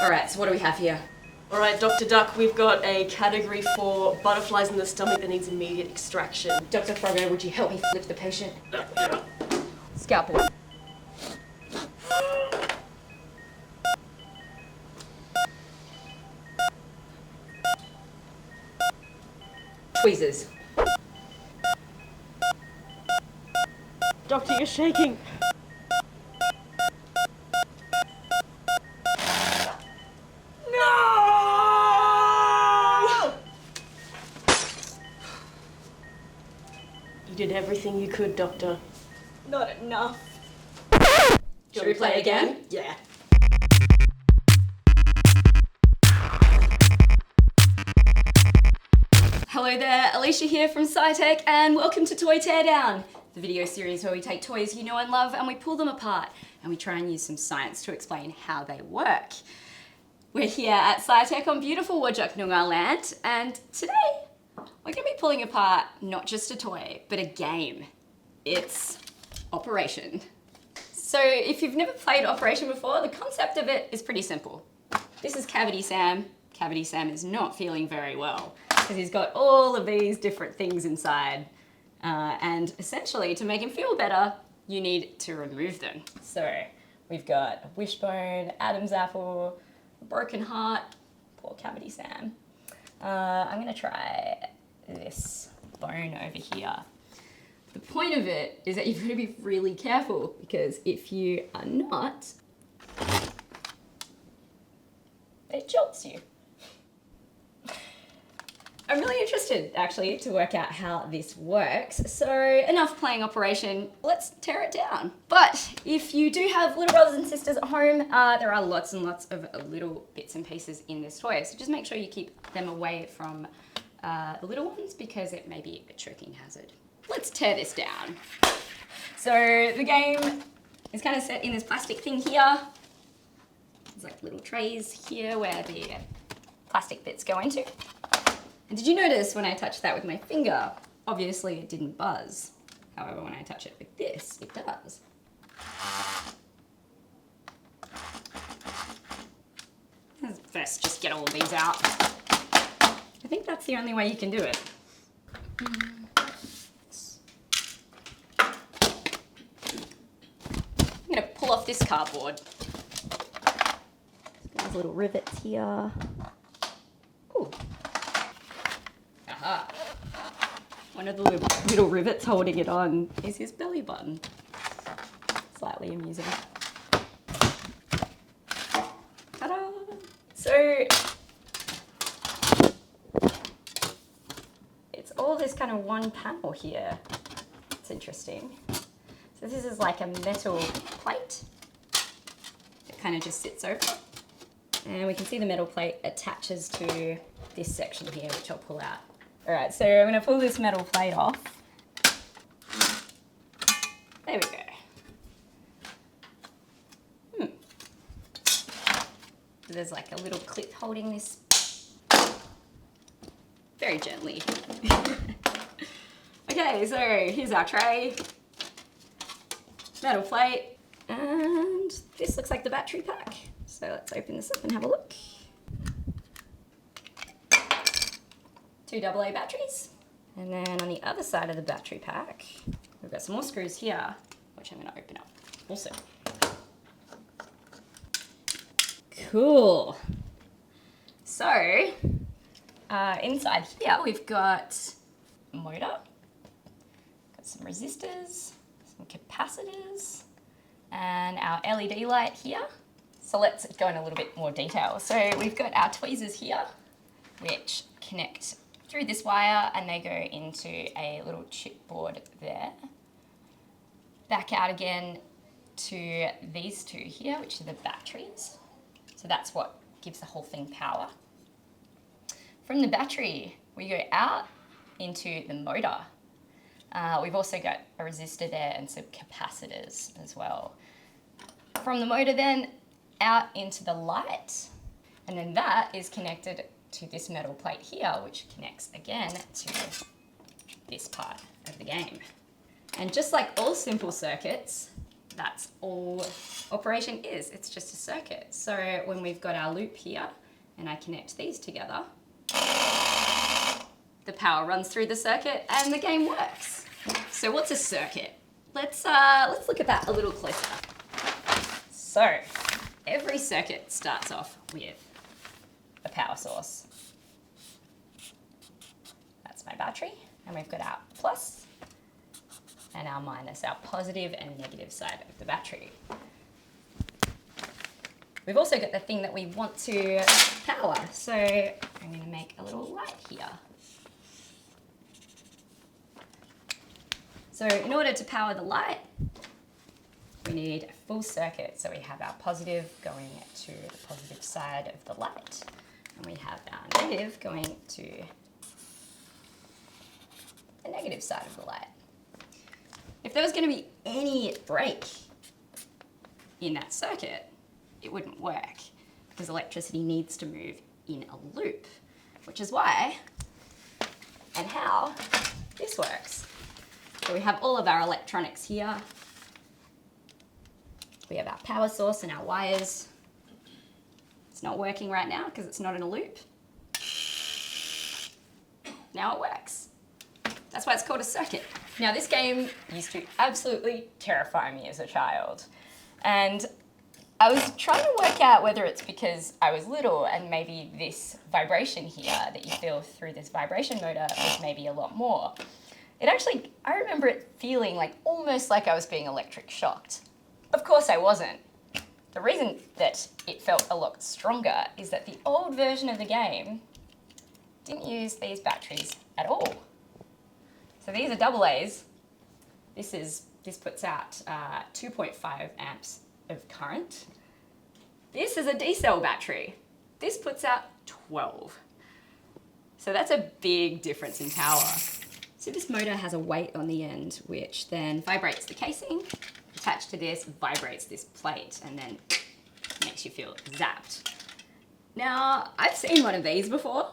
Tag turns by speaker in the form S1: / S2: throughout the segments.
S1: Alright, so what do we have here?
S2: Alright, Dr. Duck, we've got a category for butterflies in the stomach that needs immediate extraction.
S1: Dr. Froggo, would you help me flip the patient? Scalpel. Tweezers.
S2: Doctor, you're shaking. No! You did everything you could, Doctor.
S3: Not enough.
S1: Should we play again?
S3: Yeah.
S1: Hello there, Alyshia here from SciTech, and welcome to Toy Teardown, the video series where we take toys you know and love and we pull them apart and we try and use some science to explain how they work. We're here at SciTech on beautiful Wajak Noongar land, and today we're going to be pulling apart not just a toy, but a game. It's Operation. So if you've never played Operation before, the concept of it is pretty simple. This is Cavity Sam. Cavity Sam is not feeling very well because he's got all of these different things inside. And essentially, to make him feel better, you need to remove them. So we've got a wishbone, Adam's apple, a broken heart, poor Cavity Sam. I'm gonna try this bone over here. The point of it is that you've got to be really careful, because if you are not, it jolts you. I'm really interested, actually, to work out how this works. So enough playing Operation, let's tear it down. But if you do have little brothers and sisters at home, there are lots and lots of little bits and pieces in this toy. So just make sure you keep them away from the little ones, because it may be a choking hazard. Let's tear this down. So the game is kind of set in this plastic thing here. There's like little trays here where the plastic bits go into. And did you notice when I touched that with my finger, obviously it didn't buzz. However, when I touch it with this, it does. Let's first just get all of these out. I think that's the only way you can do it. I'm gonna pull off this cardboard. There's little rivets here. Ooh. Aha. One of the little rivets holding it on is his belly button. Slightly amusing. Ta-da! So, it's all this kind of one panel here. It's interesting. So this is like a metal plate. It kind of just sits over. And we can see the metal plate attaches to this section here, which I'll pull out. All right, so I'm gonna pull this metal plate off. There we go. So there's like a little clip holding this very gently. Okay, so here's our tray. Metal plate, and this looks like the battery pack. So let's open this up and have a look. 2 AA batteries. And then on the other side of the battery pack, we've got some more screws here, which I'm gonna open up also. Cool. So, inside here we've got a motor, got some resistors, some capacitors, and our LED light here. So let's go in a little bit more detail. So we've got our tweezers here, which connect through this wire, and they go into a little chipboard there. Back out again to these two here, which are the batteries. So that's what gives the whole thing power. From the battery, we go out into the motor. We've also got a resistor there and some capacitors as well. From the motor then out into the light, and then that is connected to this metal plate here, which connects again to this part of the game. And just like all simple circuits, that's all operation is. It's just a circuit. So when we've got our loop here and I connect these together, the power runs through the circuit and the game works. So what's a circuit? Let's look at that a little closer. So every circuit starts off with a power source. That's my battery, and we've got our plus and our minus, our positive and negative side of the battery. We've also got the thing that we want to power, so I'm going to make a little light here. So in order to power the light, we need a full circuit. So we have our positive going to the positive side of the light, and we have our negative going to the negative side of the light. If there was going to be any break in that circuit, it wouldn't work because electricity needs to move in a loop, which is why and how this works. So we have all of our electronics here. We have our power source and our wires. It's not working right now because it's not in a loop. Now it works. That's why it's called a circuit. Now this game used to absolutely terrify me as a child. And I was trying to work out whether it's because I was little and maybe this vibration here that you feel through this vibration motor was maybe a lot more. I remember it feeling like almost like I was being electric shocked. Of course I wasn't. The reason that it felt a lot stronger is that the old version of the game didn't use these batteries at all. So these are AA's. This puts out 2.5 amps of current. This is a D-cell battery. This puts out 12. So that's a big difference in power. So this motor has a weight on the end, which then vibrates the casing. Attached to this, vibrates this plate, and then makes you feel zapped. Now, I've seen one of these before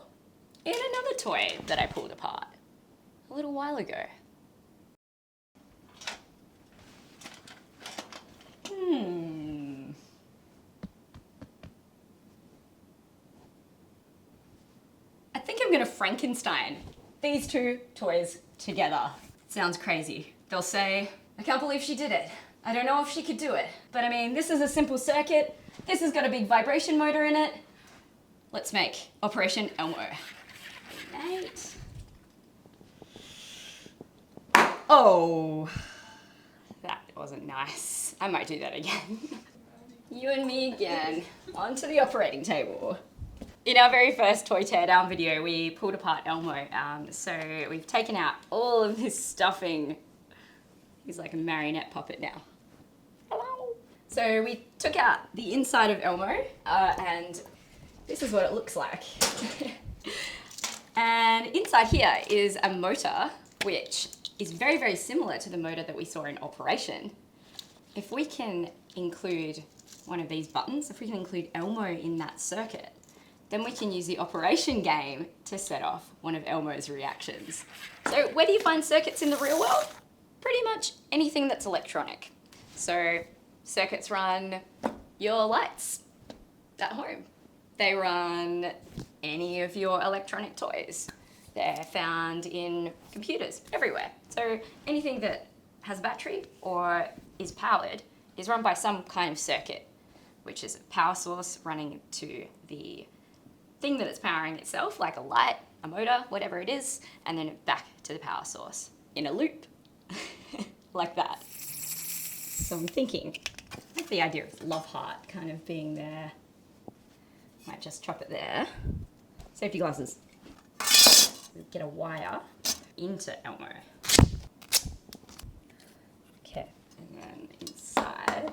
S1: in another toy that I pulled apart a little while ago. I think I'm gonna Frankenstein these two toys together. Sounds crazy. They'll say, I can't believe she did it. I don't know if she could do it. But I mean, this is a simple circuit. This has got a big vibration motor in it. Let's make Operation Elmo. Right. Oh, that wasn't nice. I might do that again. You and me again, onto the operating table. In our very first toy teardown video, we pulled apart Elmo. So we've taken out all of this stuffing. He's like a marionette puppet now. Hello. So we took out the inside of Elmo, and this is what it looks like. And inside here is a motor, which is very, very similar to the motor that we saw in Operation. If we can include one of these buttons, if we can include Elmo in that circuit, then we can use the Operation game to set off one of Elmo's reactions. So where do you find circuits in the real world? Pretty much anything that's electronic. So circuits run your lights at home. They run any of your electronic toys. They're found in computers everywhere. So anything that has a battery or is powered is run by some kind of circuit, which is a power source running to the thing that it's powering itself, like a light, a motor, whatever it is, and then back to the power source in a loop, like that. So I'm thinking, I like the idea of love heart kind of being there. Might just chop it there. Safety glasses. Get a wire into Elmo. Okay, and then inside.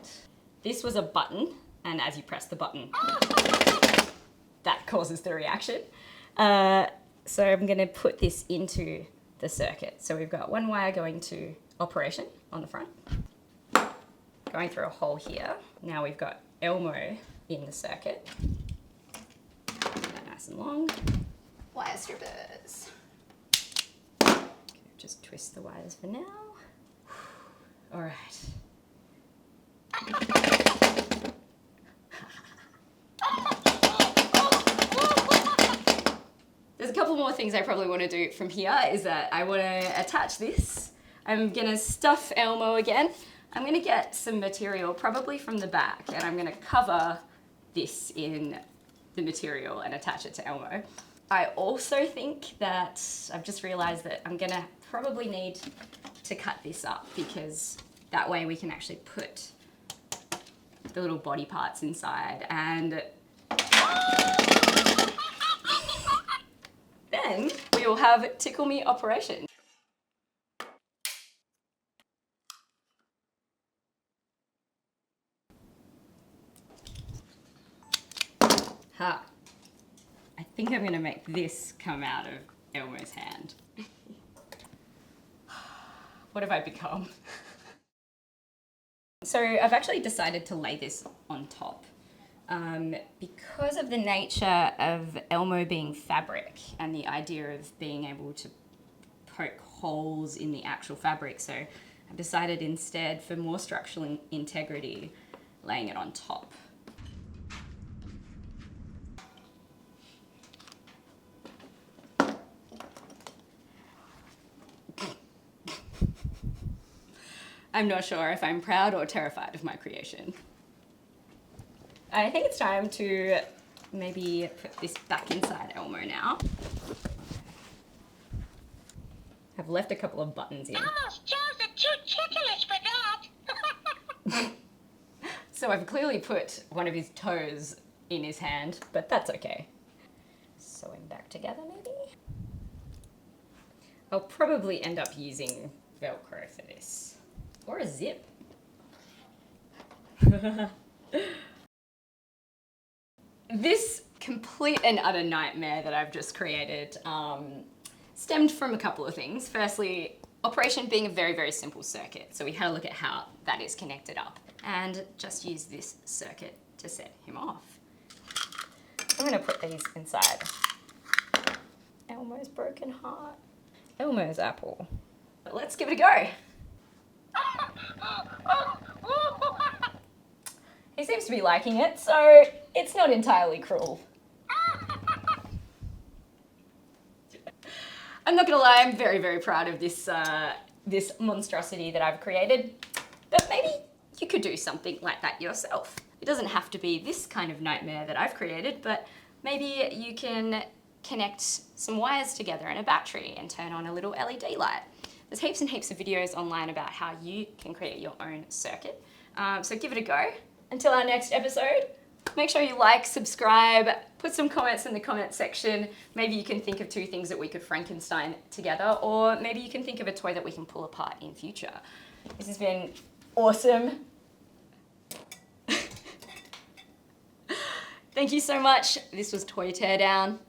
S1: This was a button, and as you press the button, that causes the reaction. So I'm gonna put this into the circuit. So we've got one wire going to Operation on the front, going through a hole here. Now we've got Elmo in the circuit. Nice and long. Wire strippers. Okay, just twist the wires for now. All right. There's a couple more things I probably want to do from here is that I want to attach this. I'm going to stuff Elmo again. I'm going to get some material, probably from the back, and I'm going to cover this in the material and attach it to Elmo. I also think that I've just realized that I'm going to probably need to cut this up because that way we can actually put the little body parts inside and then we will have Tickle Me operation. Ha. I think I'm gonna make this come out of Elmo's hand. What have I become? So I've actually decided to lay this on top. Because of the nature of Elmo being fabric and the idea of being able to poke holes in the actual fabric, so I've decided instead, for more structural integrity, laying it on top. I'm not sure if I'm proud or terrified of my creation. I think it's time to maybe put this back inside Elmo now. I've left a couple of buttons in.
S3: Elmo's toes are too ticklish for that.
S1: So I've clearly put one of his toes in his hand, but that's okay. Sew him back together maybe? I'll probably end up using Velcro for this. Or a zip. This complete and utter nightmare that I've just created stemmed from a couple of things. Firstly, operation being a very, very simple circuit. So we had a look at how that is connected up and just use this circuit to set him off. I'm gonna put these inside Elmo's broken heart. Elmo's apple. But let's give it a go. He seems to be liking it, so it's not entirely cruel. I'm not gonna lie, I'm very, very proud of this, this monstrosity that I've created, but maybe you could do something like that yourself. It doesn't have to be this kind of nightmare that I've created, but maybe you can connect some wires together and a battery and turn on a little LED light. There's heaps and heaps of videos online about how you can create your own circuit. So give it a go. Until our next episode, make sure you like, subscribe, put some comments in the comment section. Maybe you can think of 2 things that we could Frankenstein together, or maybe you can think of a toy that we can pull apart in future. This has been awesome. Thank you so much. This was Toy Teardown.